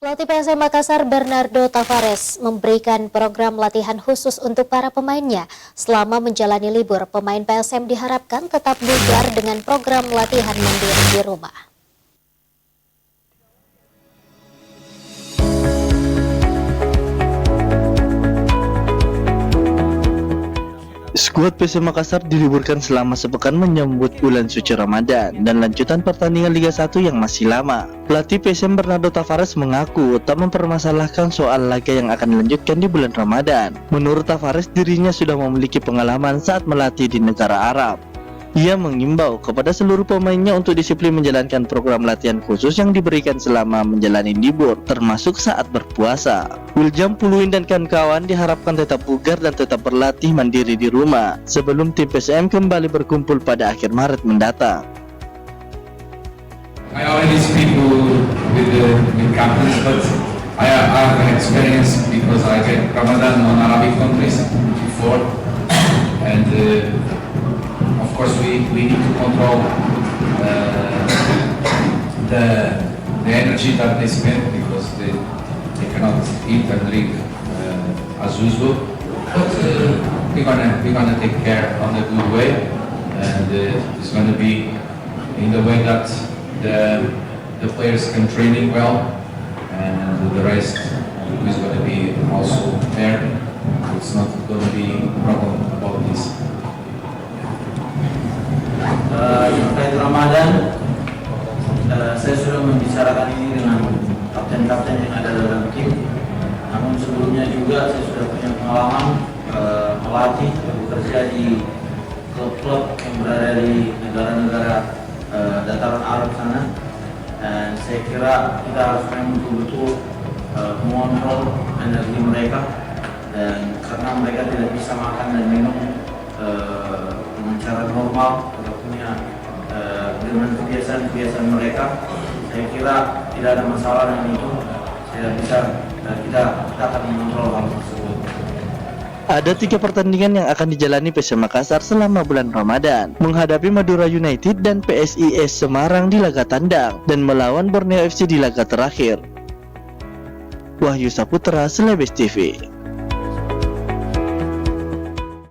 Pelatih PSM Makassar Bernardo Tavares memberikan program latihan khusus untuk para pemainnya. Selama menjalani libur, pemain PSM diharapkan tetap bugar dengan program latihan mandiri di rumah. Skuad PSM Makassar diliburkan selama sepekan menyambut bulan suci Ramadan dan lanjutan pertandingan Liga 1 yang masih lama. Pelatih PSM Bernardo Tavares mengaku tak mempermasalahkan soal laga yang akan dilanjutkan di bulan Ramadan. Menurut Tavares, dirinya sudah memiliki pengalaman saat melatih di negara Arab. Ia mengimbau kepada seluruh pemainnya untuk disiplin menjalankan program latihan khusus yang diberikan selama menjalani libur, termasuk saat berpuasa. Wiljam Puluin dan kawan-kawan diharapkan tetap bugar dan tetap berlatih mandiri di rumah sebelum tim PSM kembali berkumpul pada akhir Maret mendatang. I already speak with captains, but I have an experience because I get Ramadan on Arabic countries before, and of course we need to control the energy that they spend because they cannot eat and drink as usual. But we're gonna take care on the good way, and it's gonna be in the way that the players can training well, and the rest is going to be also there. It's not going to be a problem about this. Terkait Ramadan, saya sudah membicarakan ini dengan kapten-kapten yang ada dalam tim. Namun sebelumnya juga saya sudah punya pengalaman melatih dan bekerja di klub-klub yang berada di negara-negara dataran Arab sana, dan saya kira kita harus betul-betul mengontrol energi mereka, dan karena mereka tidak bisa makan dan minum dengan cara normal atau punya dengan kebiasaan mereka, saya kira tidak ada masalah dengan itu. Kita akan mengontrol hal tersebut. Ada 3 pertandingan yang akan dijalani PSM Makassar selama bulan Ramadan, menghadapi Madura United dan PSIS Semarang di laga tandang, dan melawan Borneo FC di laga terakhir. Wahyu Saputra, Celebes TV.